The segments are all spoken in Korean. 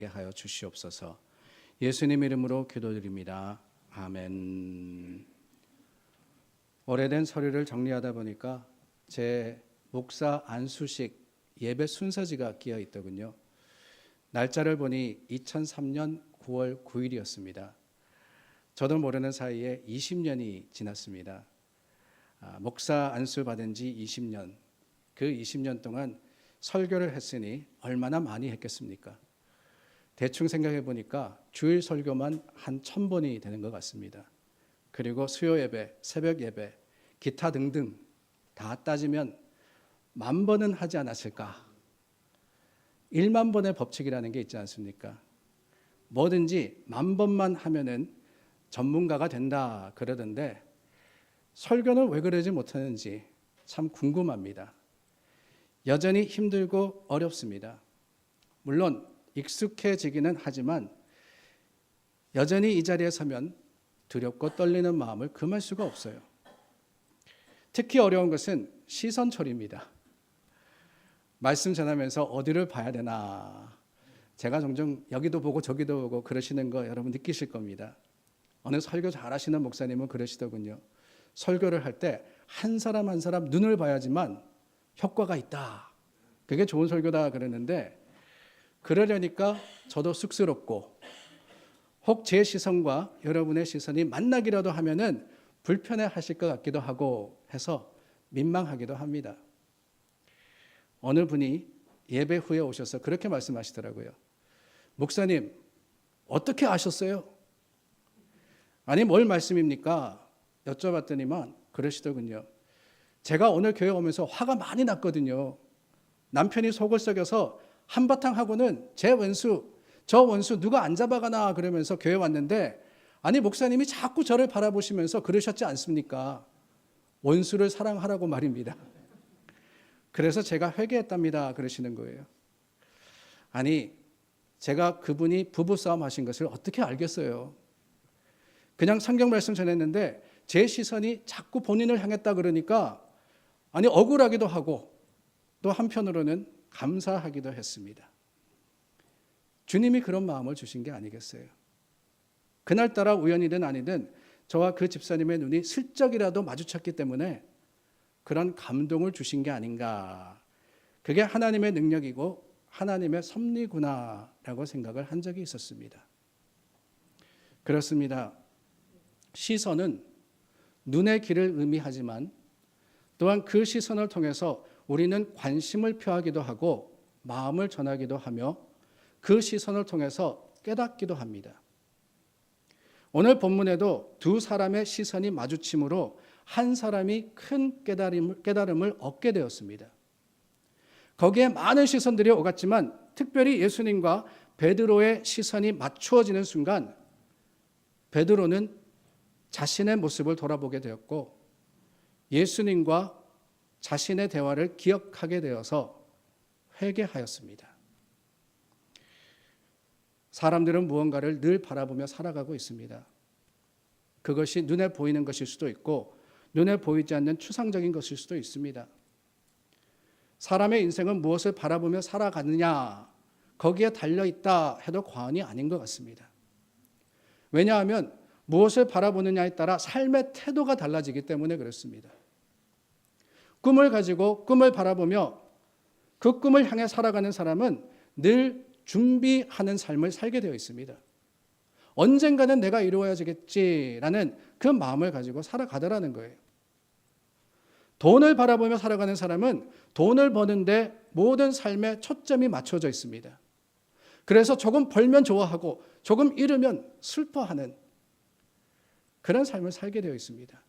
하여 주시옵소서. 예수님 이름으로 기도드립니다. 아멘. 오래된 서류를 정리하다 보니까 제 목사 안수식 예배 순서지가 끼어 있더군요. 날짜를 보니 2003년 9월 9일이었습니다. 저도 모르는 사이에 20년이 지났습니다. 목사 안수 받은 지 20년, 그 20년 동안 설교를 했으니 얼마나 많이 했겠습니까? 대충 생각해 보니까 주일 설교만 한 1000번이 되는 것 같습니다. 그리고 수요 예배, 새벽 예배, 기타 등등 다 따지면 10,000번은 하지 않았을까? 1만 번의 법칙이라는 게 있지 않습니까? 뭐든지 10,000번만 하면은 전문가가 된다 그러던데 설교는 왜 그러지 못하는지 참 궁금합니다. 여전히 힘들고 어렵습니다. 물론 익숙해지기는 하지만 여전히 이 자리에 서면 두렵고 떨리는 마음을 금할 수가 없어요. 특히 어려운 것은 시선 처리입니다. 말씀 전하면서 어디를 봐야 되나, 제가 종종 여기도 보고 저기도 보고 그러시는 거 여러분 느끼실 겁니다. 어느 설교 잘하시는 목사님은 그러시더군요. 설교를 할 때 한 사람 한 사람 눈을 봐야지만 효과가 있다, 그게 좋은 설교다 그러는데, 그러려니까 저도 쑥스럽고 혹 제 시선과 여러분의 시선이 만나기라도 하면은 불편해 하실 것 같기도 하고 해서 민망하기도 합니다. 어느 분이 예배 후에 오셔서 그렇게 말씀하시더라고요. 목사님, 어떻게 아셨어요? 아니, 뭘 말씀입니까? 여쭤봤더니만 그러시더군요. 제가 오늘 교회 오면서 화가 많이 났거든요. 남편이 속을 썩여서 한바탕 하고는 제 원수, 저 원수 누가 안 잡아가나 그러면서 교회 왔는데, 아니 목사님이 자꾸 저를 바라보시면서 그러셨지 않습니까? 원수를 사랑하라고 말입니다. 그래서 제가 회개했답니다 그러시는 거예요. 아니, 제가 그분이 부부싸움 하신 것을 어떻게 알겠어요? 그냥 성경 말씀 전했는데 제 시선이 자꾸 본인을 향했다 그러니까 아니 억울하기도 하고 또 한편으로는 감사하기도 했습니다. 주님이 그런 마음을 주신 게 아니겠어요? 그날따라 우연이든 아니든 저와 그 집사님의 눈이 슬쩍이라도 마주쳤기 때문에 그런 감동을 주신 게 아닌가. 그게 하나님의 능력이고 하나님의 섭리구나라고 생각을 한 적이 있었습니다. 그렇습니다. 시선은 눈의 길을 의미하지만 또한 그 시선을 통해서 우리는 관심을 표하기도 하고 마음을 전하기도 하며 그 시선을 통해서 깨닫기도 합니다. 오늘 본문에도 두 사람의 시선이 마주침으로 한 사람이 큰 깨달음을 얻게 되었습니다. 거기에 많은 시선들이 오갔지만 특별히 예수님과 베드로의 시선이 맞추어지는 순간 베드로는 자신의 모습을 돌아보게 되었고 예수님과 자신의 대화를 기억하게 되어서 회개하였습니다. 사람들은 무언가를 늘 바라보며 살아가고 있습니다. 그것이 눈에 보이는 것일 수도 있고 눈에 보이지 않는 추상적인 것일 수도 있습니다. 사람의 인생은 무엇을 바라보며 살아가느냐, 거기에 달려있다 해도 과언이 아닌 것 같습니다. 왜냐하면 무엇을 바라보느냐에 따라 삶의 태도가 달라지기 때문에 그렇습니다. 꿈을 가지고 꿈을 바라보며 그 꿈을 향해 살아가는 사람은 늘 준비하는 삶을 살게 되어 있습니다. 언젠가는 내가 이루어야겠지라는 그 마음을 가지고 살아가더라는 거예요. 돈을 바라보며 살아가는 사람은 돈을 버는데 모든 삶의 초점이 맞춰져 있습니다. 그래서 조금 벌면 좋아하고 조금 잃으면 슬퍼하는 그런 삶을 살게 되어 있습니다.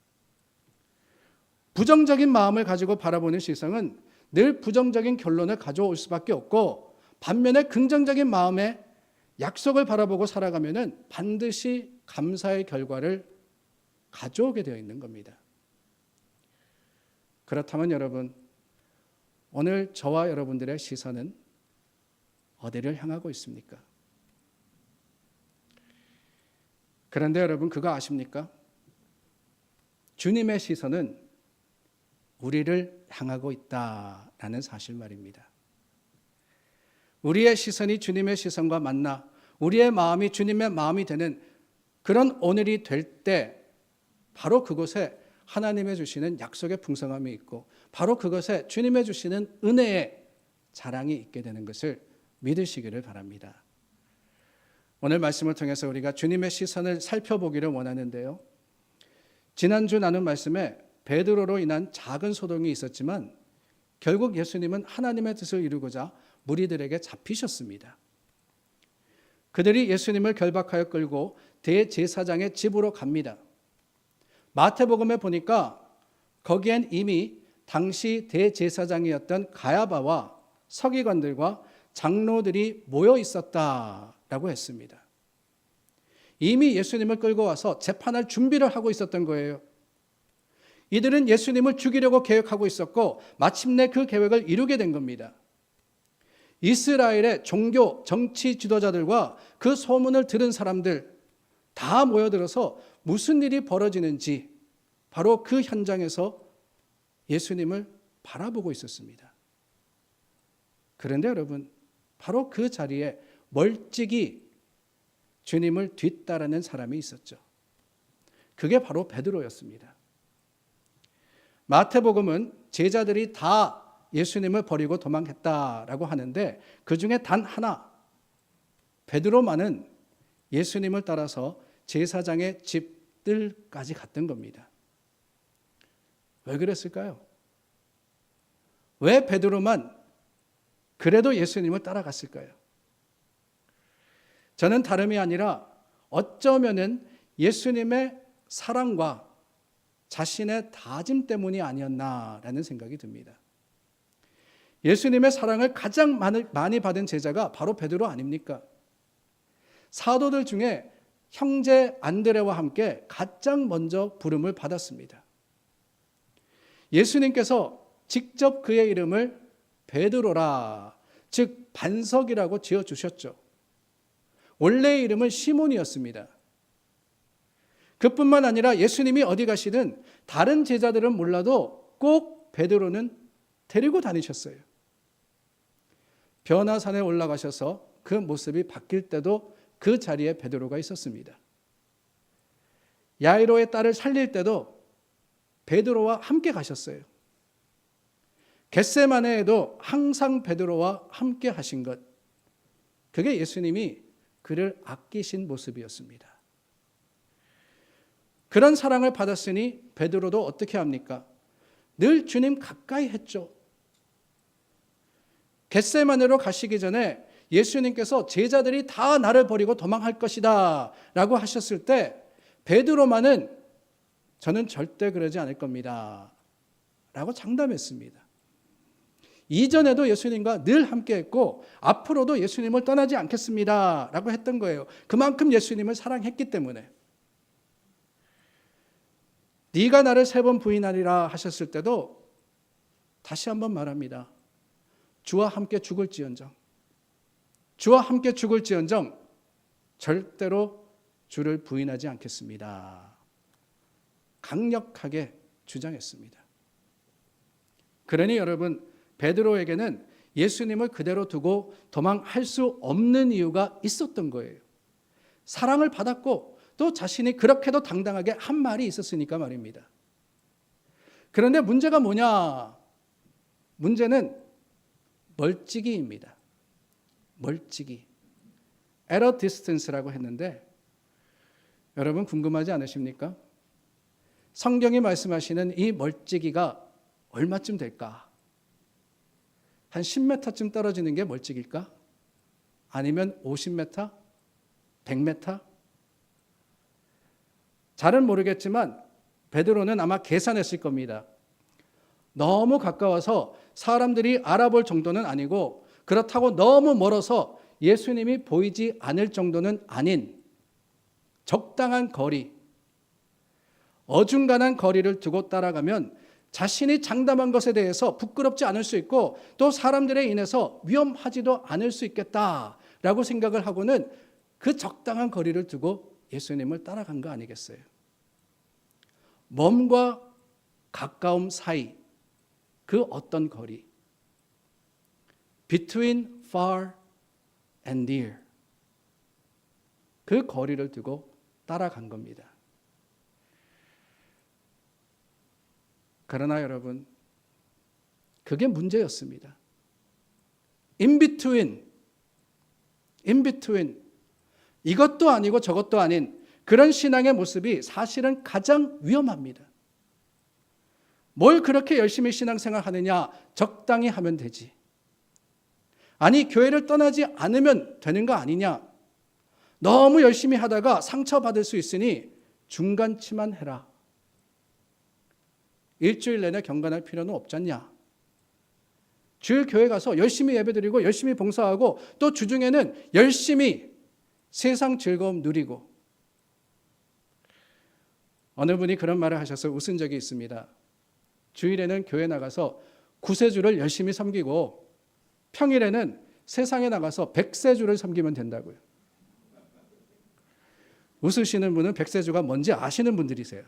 부정적인 마음을 가지고 바라보는 시선은 늘 부정적인 결론을 가져올 수밖에 없고, 반면에 긍정적인 마음의 약속을 바라보고 살아가면은 반드시 감사의 결과를 가져오게 되어 있는 겁니다. 그렇다면 여러분, 오늘 저와 여러분들의 시선은 어디를 향하고 있습니까? 그런데 여러분, 그거 아십니까? 주님의 시선은 우리를 향하고 있다라는 사실 말입니다. 우리의 시선이 주님의 시선과 만나 우리의 마음이 주님의 마음이 되는 그런 오늘이 될 때 바로 그곳에 하나님의 주시는 약속의 풍성함이 있고 바로 그것에 주님의 주시는 은혜의 자랑이 있게 되는 것을 믿으시기를 바랍니다. 오늘 말씀을 통해서 우리가 주님의 시선을 살펴보기를 원하는데요. 지난주 나눈 말씀에 베드로로 인한 작은 소동이 있었지만 결국 예수님은 하나님의 뜻을 이루고자 무리들에게 잡히셨습니다. 그들이 예수님을 결박하여 끌고 대제사장의 집으로 갑니다. 마태복음에 보니까 거기엔 이미 당시 대제사장이었던 가야바와 서기관들과 장로들이 모여 있었다라고 했습니다. 이미 예수님을 끌고 와서 재판할 준비를 하고 있었던 거예요. 이들은 예수님을 죽이려고 계획하고 있었고 마침내 그 계획을 이루게 된 겁니다. 이스라엘의 종교, 정치 지도자들과 그 소문을 들은 사람들 다 모여들어서 무슨 일이 벌어지는지 바로 그 현장에서 예수님을 바라보고 있었습니다. 그런데 여러분, 바로 그 자리에 멀찍이 주님을 뒤따르는 사람이 있었죠. 그게 바로 베드로였습니다. 마태복음은 제자들이 다 예수님을 버리고 도망했다라고 하는데 그 중에 단 하나, 베드로만은 예수님을 따라서 제사장의 집들까지 갔던 겁니다. 왜 그랬을까요? 왜 베드로만 그래도 예수님을 따라갔을까요? 저는 다름이 아니라 어쩌면은 예수님의 사랑과 자신의 다짐 때문이 아니었나라는 생각이 듭니다. 예수님의 사랑을 가장 많이 받은 제자가 바로 베드로 아닙니까? 사도들 중에 형제 안드레와 함께 가장 먼저 부름을 받았습니다. 예수님께서 직접 그의 이름을 베드로라, 즉 반석이라고 지어주셨죠. 원래의 이름은 시몬이었습니다. 그뿐만 아니라 예수님이 어디 가시든 다른 제자들은 몰라도 꼭 베드로는 데리고 다니셨어요. 변화산에 올라가셔서 그 모습이 바뀔 때도 그 자리에 베드로가 있었습니다. 야이로의 딸을 살릴 때도 베드로와 함께 가셨어요. 겟세마네에도 항상 베드로와 함께 하신 것, 그게 예수님이 그를 아끼신 모습이었습니다. 그런 사랑을 받았으니 베드로도 어떻게 합니까? 늘 주님 가까이 했죠. 겟세마네로 가시기 전에 예수님께서 제자들이 다 나를 버리고 도망할 것이다 라고 하셨을 때 베드로만은 저는 절대 그러지 않을 겁니다 라고 장담했습니다. 이전에도 예수님과 늘 함께했고 앞으로도 예수님을 떠나지 않겠습니다 라고 했던 거예요. 그만큼 예수님을 사랑했기 때문에. 네가 나를 3번 부인하리라 하셨을 때도 다시 한번 말합니다. 주와 함께 죽을지언정, 주와 함께 죽을지언정 절대로 주를 부인하지 않겠습니다. 강력하게 주장했습니다. 그러니 여러분, 베드로에게는 예수님을 그대로 두고 도망할 수 없는 이유가 있었던 거예요. 사랑을 받았고 또 자신이 그렇게도 당당하게 한 말이 있었으니까 말입니다. 그런데 문제가 뭐냐? 문제는 멀찍이입니다. 멀찍이. at a distance라고 했는데 여러분 궁금하지 않으십니까? 성경이 말씀하시는 이 멀찍이가 얼마쯤 될까? 한 10m쯤 떨어지는 게 멀찍일까? 아니면 50m? 100m? 잘은 모르겠지만 베드로는 아마 계산했을 겁니다. 너무 가까워서 사람들이 알아볼 정도는 아니고 그렇다고 너무 멀어서 예수님이 보이지 않을 정도는 아닌 적당한 거리, 어중간한 거리를 두고 따라가면 자신이 장담한 것에 대해서 부끄럽지 않을 수 있고 또 사람들에 인해서 위험하지도 않을 수 있겠다라고 생각을 하고는 그 적당한 거리를 두고 예수님을 따라간 거 아니겠어요? 먼과 가까움 사이, 그 어떤 거리, between far and near. 그 거리를 두고 따라간 겁니다. 그러나 여러분, 그게 문제였습니다. In between, 이것도 아니고 저것도 아닌 그런 신앙의 모습이 사실은 가장 위험합니다. 뭘 그렇게 열심히 신앙생활 하느냐? 적당히 하면 되지. 아니, 교회를 떠나지 않으면 되는 거 아니냐? 너무 열심히 하다가 상처받을 수 있으니 중간치만 해라. 일주일 내내 경건할 필요는 없잖냐? 주일 교회 가서 열심히 예배드리고 열심히 봉사하고 또 주중에는 열심히 세상 즐거움 누리고. 어느 분이 그런 말을 하셔서 웃은 적이 있습니다. 주일에는 교회 나가서 구세주를 열심히 섬기고 평일에는 세상에 나가서 백세주를 섬기면 된다고요. 웃으시는 분은 백세주가 뭔지 아시는 분들이세요.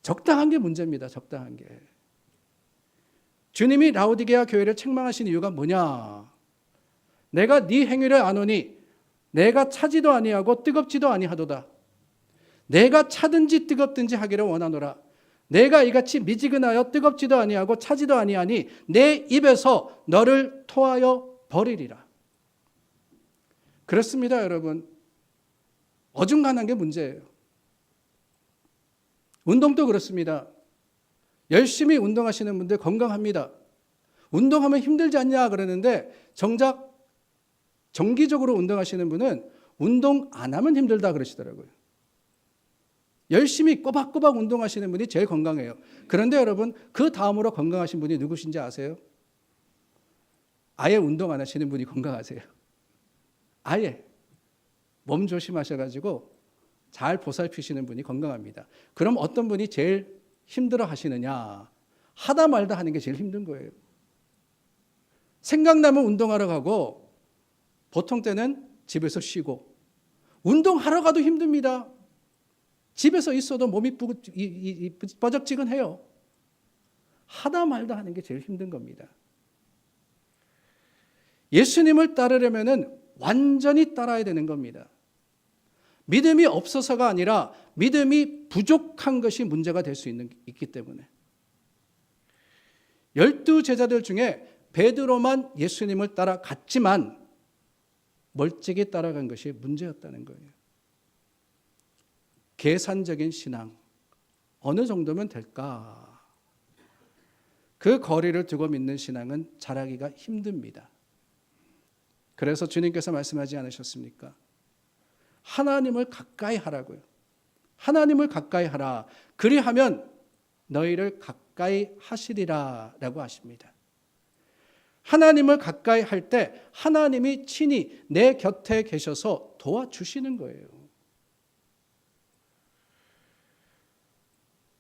적당한 게 문제입니다. 적당한 게. 주님이 라오디게아 교회를 책망하신 이유가 뭐냐? 내가 네 행위를 아노니 내가 차지도 아니하고 뜨겁지도 아니하도다. 내가 차든지 뜨겁든지 하기를 원하노라. 내가 이같이 미지근하여 뜨겁지도 아니하고 차지도 아니하니 내 입에서 너를 토하여 버리리라. 그렇습니다, 여러분. 어중간한 게 문제예요. 운동도 그렇습니다. 열심히 운동하시는 분들 건강합니다. 운동하면 힘들지 않냐 그러는데 정작 정기적으로 운동하시는 분은 운동 안 하면 힘들다 그러시더라고요. 열심히 꼬박꼬박 운동하시는 분이 제일 건강해요. 그런데 여러분, 그 다음으로 건강하신 분이 누구신지 아세요? 아예 운동 안 하시는 분이 건강하세요. 아예 몸 조심하셔가지고 잘 보살피시는 분이 건강합니다. 그럼 어떤 분이 제일 힘들어 하시느냐? 하다 말다 하는 게 제일 힘든 거예요. 생각나면 운동하러 가고 보통 때는 집에서 쉬고. 운동하러 가도 힘듭니다. 집에서 있어도 몸이 뻐적지근해요. 하다 말다 하는 게 제일 힘든 겁니다. 예수님을 따르려면 완전히 따라야 되는 겁니다. 믿음이 없어서가 아니라 믿음이 부족한 것이 문제가 될 수 있기 때문에. 12 제자들 중에 베드로만 예수님을 따라갔지만 멀찍이 따라간 것이 문제였다는 거예요. 계산적인 신앙, 어느 정도면 될까? 그 거리를 두고 믿는 신앙은 잘하기가 힘듭니다. 그래서 주님께서 말씀하지 않으셨습니까? 하나님을 가까이 하라고요. 하나님을 가까이 하라. 그리하면 너희를 가까이 하시리라 라고 하십니다. 하나님을 가까이 할 때 하나님이 친히 내 곁에 계셔서 도와주시는 거예요.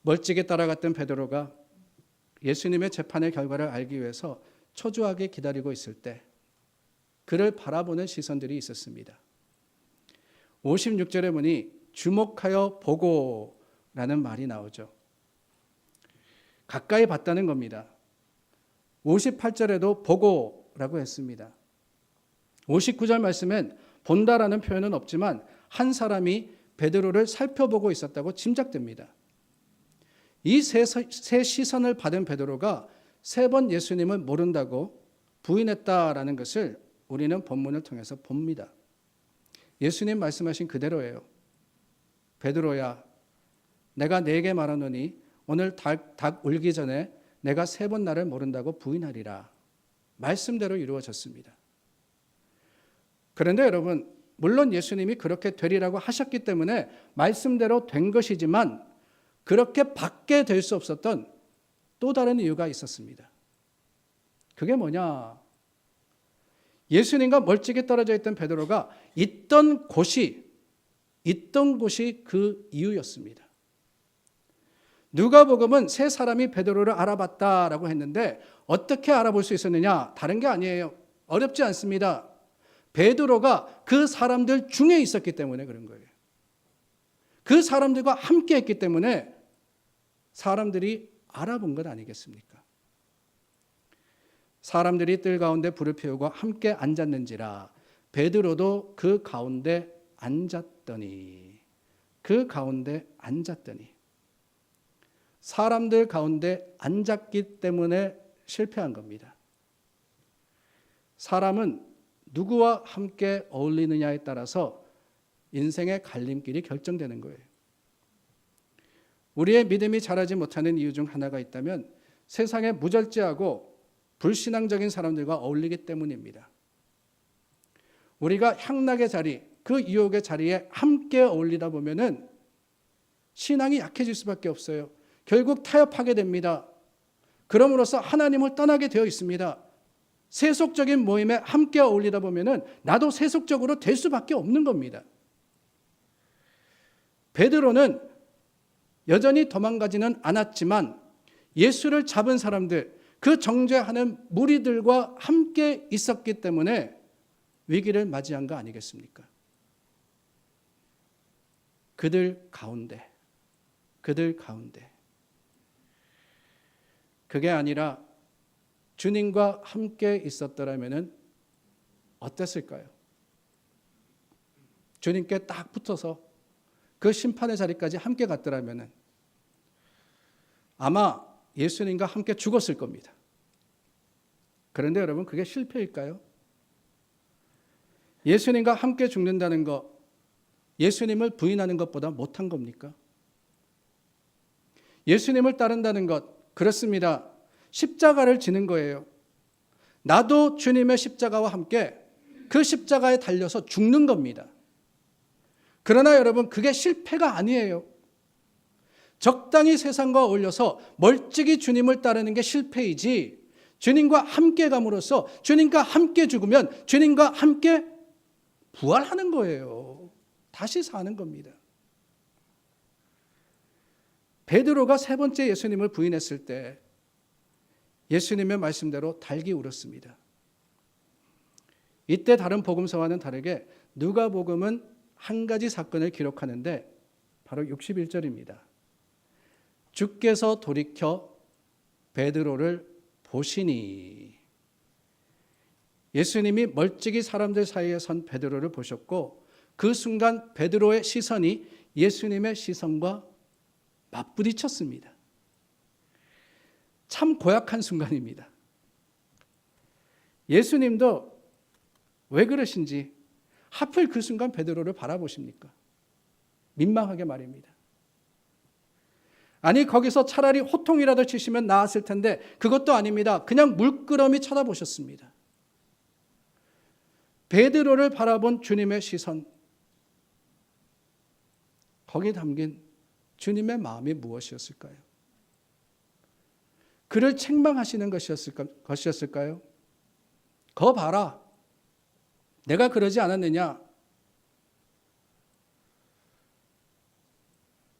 멀찍이 따라갔던 베드로가 예수님의 재판의 결과를 알기 위해서 초조하게 기다리고 있을 때 그를 바라보는 시선들이 있었습니다. 56절에 보니 주목하여 보고라는 말이 나오죠. 가까이 봤다는 겁니다. 58절에도 보고라고 했습니다. 59절 말씀엔 본다라는 표현은 없지만 한 사람이 베드로를 살펴보고 있었다고 짐작됩니다. 이 세 시선을 받은 베드로가 3번 예수님을 모른다고 부인했다라는 것을 우리는 본문을 통해서 봅니다. 예수님 말씀하신 그대로예요. 베드로야, 내가 네게 말하노니 오늘 닭 울기 전에 내가 3번 나를 모른다고 부인하리라. 말씀대로 이루어졌습니다. 그런데 여러분, 물론 예수님이 그렇게 되리라고 하셨기 때문에 말씀대로 된 것이지만 그렇게 받게 될 수 없었던 또 다른 이유가 있었습니다. 그게 뭐냐? 예수님과 멀찍이 떨어져 있던 베드로가 있던 곳이 그 이유였습니다. 누가복음은 3 사람이 베드로를 알아봤다라고 했는데 어떻게 알아볼 수 있었느냐? 다른 게 아니에요. 어렵지 않습니다. 베드로가 그 사람들 중에 있었기 때문에 그런 거예요. 그 사람들과 함께 했기 때문에 사람들이 알아본 것 아니겠습니까? 사람들이 뜰 가운데 불을 피우고 함께 앉았는지라. 베드로도 그 가운데 앉았더니. 사람들 가운데 앉았기 때문에 실패한 겁니다. 사람은 누구와 함께 어울리느냐에 따라서 인생의 갈림길이 결정되는 거예요. 우리의 믿음이 자라지 못하는 이유 중 하나가 있다면 세상에 무절제하고 불신앙적인 사람들과 어울리기 때문입니다. 우리가 향락의 자리, 그 유혹의 자리에 함께 어울리다 보면은 신앙이 약해질 수밖에 없어요. 결국 타협하게 됩니다. 그럼으로써 하나님을 떠나게 되어 있습니다. 세속적인 모임에 함께 어울리다 보면은 나도 세속적으로 될 수밖에 없는 겁니다. 베드로는 여전히 도망가지는 않았지만 예수를 잡은 사람들, 그 정죄하는 무리들과 함께 있었기 때문에 위기를 맞이한 거 아니겠습니까? 그들 가운데. 그게 아니라 주님과 함께 있었더라면 어땠을까요? 주님께 딱 붙어서 그 심판의 자리까지 함께 갔더라면 아마 예수님과 함께 죽었을 겁니다. 그런데 여러분, 그게 실패일까요? 예수님과 함께 죽는다는 것, 예수님을 부인하는 것보다 못한 겁니까? 예수님을 따른다는 것, 그렇습니다. 십자가를 지는 거예요. 나도 주님의 십자가와 함께 그 십자가에 달려서 죽는 겁니다. 그러나 여러분, 그게 실패가 아니에요. 적당히 세상과 어울려서 멀찍이 주님을 따르는 게 실패이지, 주님과 함께 감으로써 주님과 함께 죽으면 주님과 함께 부활하는 거예요. 다시 사는 겁니다. 베드로가 세 번째 예수님을 부인했을 때 예수님의 말씀대로 달기 울었습니다. 이때 다른 복음서와는 다르게 누가복음은 한 가지 사건을 기록하는데 바로 61절입니다. 주께서 돌이켜 베드로를 보시니. 예수님이 멀찍이 사람들 사이에 선 베드로를 보셨고 그 순간 베드로의 시선이 예수님의 시선과 맞부딪혔습니다. 참 고약한 순간입니다. 예수님도 왜 그러신지 하필 그 순간 베드로를 바라보십니까? 민망하게 말입니다. 아니, 거기서 차라리 호통이라도 치시면 나았을 텐데 그것도 아닙니다. 그냥 물끄러미 쳐다보셨습니다. 베드로를 바라본 주님의 시선, 거기에 담긴 주님의 마음이 무엇이었을까요? 그를 책망하시는 것이었을까요? 거 봐라, 내가 그러지 않았느냐?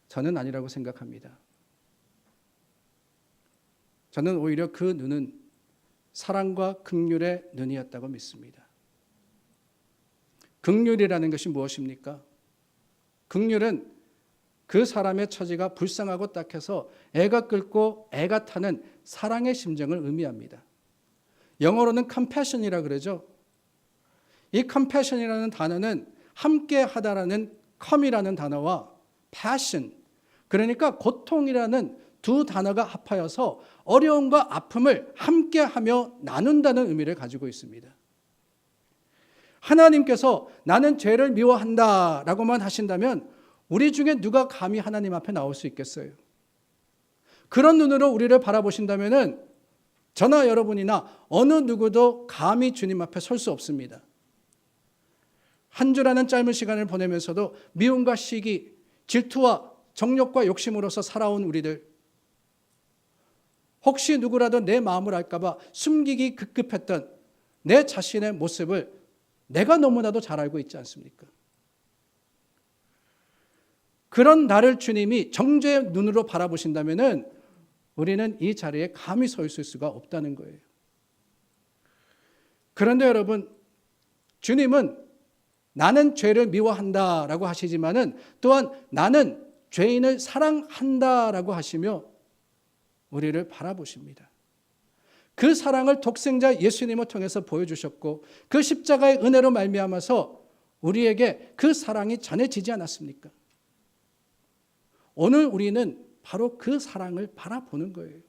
저는 아니라고 생각합니다. 저는 오히려 그 눈은 사랑과 긍휼의 눈이었다고 믿습니다. 긍휼이라는 것이 무엇입니까? 긍휼은 그 사람의 처지가 불쌍하고 딱해서 애가 끓고 애가 타는 사랑의 심정을 의미합니다. 영어로는 compassion이라고 그러죠. 이 compassion이라는 단어는 함께 하다라는 come이라는 단어와 passion, 그러니까 고통이라는 두 단어가 합하여서 어려움과 아픔을 함께하며 나눈다는 의미를 가지고 있습니다. 하나님께서 나는 죄를 미워한다라고만 하신다면 우리 중에 누가 감히 하나님 앞에 나올 수 있겠어요? 그런 눈으로 우리를 바라보신다면 저나 여러분이나 어느 누구도 감히 주님 앞에 설 수 없습니다. 한 주라는 짧은 시간을 보내면서도 미움과 시기, 질투와 정욕과 욕심으로서 살아온 우리들, 혹시 누구라도 내 마음을 알까 봐 숨기기 급급했던 내 자신의 모습을 내가 너무나도 잘 알고 있지 않습니까? 그런 나를 주님이 정죄의 눈으로 바라보신다면 우리는 이 자리에 감히 서 있을 수가 없다는 거예요. 그런데 여러분, 주님은 나는 죄를 미워한다라고 하시지만은 또한 나는 죄인을 사랑한다라고 하시며 우리를 바라보십니다. 그 사랑을 독생자 예수님을 통해서 보여주셨고 그 십자가의 은혜로 말미암아서 우리에게 그 사랑이 전해지지 않았습니까? 오늘 우리는 바로 그 사랑을 바라보는 거예요.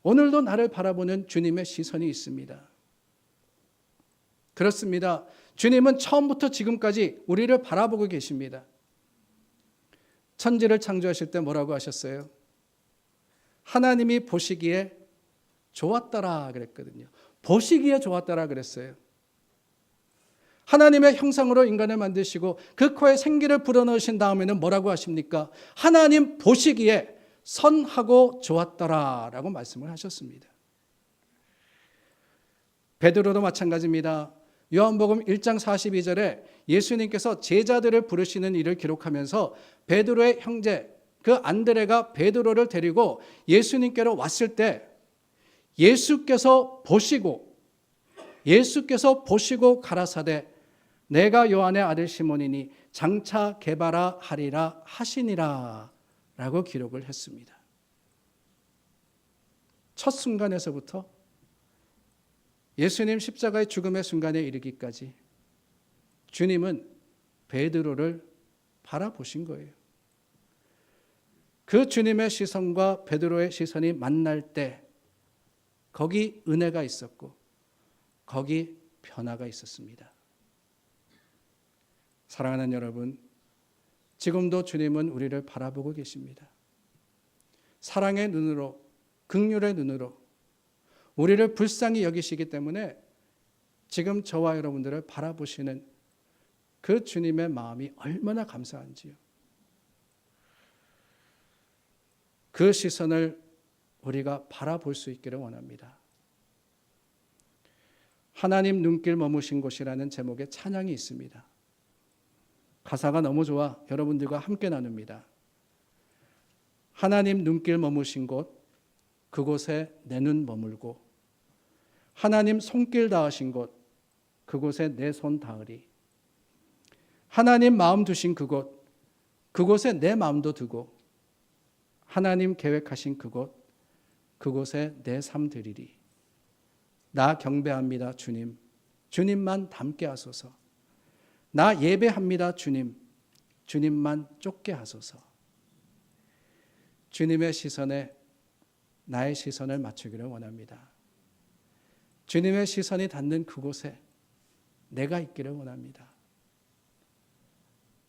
오늘도 나를 바라보는 주님의 시선이 있습니다. 그렇습니다. 주님은 처음부터 지금까지 우리를 바라보고 계십니다. 천지를 창조하실 때 뭐라고 하셨어요? 하나님이 보시기에 좋았더라 그랬거든요. 보시기에 좋았더라 그랬어요. 하나님의 형상으로 인간을 만드시고 그 코에 생기를 불어넣으신 다음에는 뭐라고 하십니까? 하나님 보시기에 선하고 좋았더라라고 말씀을 하셨습니다. 베드로도 마찬가지입니다. 요한복음 1장 42절에 예수님께서 제자들을 부르시는 일을 기록하면서 베드로의 형제 그 안드레가 베드로를 데리고 예수님께로 왔을 때 예수께서 보시고 가라사대 내가 요한의 아들 시몬이니 장차 개바라 하리라 하시니라 라고 기록을 했습니다. 첫 순간에서부터 예수님 십자가의 죽음의 순간에 이르기까지 주님은 베드로를 바라보신 거예요. 그 주님의 시선과 베드로의 시선이 만날 때 거기 은혜가 있었고 거기 변화가 있었습니다. 사랑하는 여러분, 지금도 주님은 우리를 바라보고 계십니다. 사랑의 눈으로, 긍휼의 눈으로 우리를 불쌍히 여기시기 때문에 지금 저와 여러분들을 바라보시는 그 주님의 마음이 얼마나 감사한지요. 그 시선을 우리가 바라볼 수 있기를 원합니다. 하나님 눈길 머무신 곳이라는 제목의 찬양이 있습니다. 가사가 너무 좋아 여러분들과 함께 나눕니다. 하나님 눈길 머무신 곳, 그곳에 내 눈 머물고 하나님 손길 닿으신 곳, 그곳에 내 손 닿으리. 하나님 마음 두신 그곳, 그곳에 내 마음도 두고 하나님 계획하신 그곳, 그곳에 내 삶 드리리. 나 경배합니다 주님, 주님만 닮게 하소서. 나 예배합니다 주님, 주님만 쫓게 하소서. 주님의 시선에 나의 시선을 맞추기를 원합니다. 주님의 시선이 닿는 그곳에 내가 있기를 원합니다.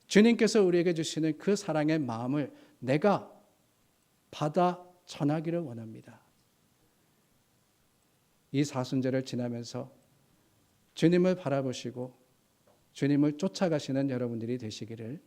주님께서 우리에게 주시는 그 사랑의 마음을 내가 받아 전하기를 원합니다. 이 사순절을 지나면서 주님을 바라보시고 주님을 쫓아가시는 여러분들이 되시기를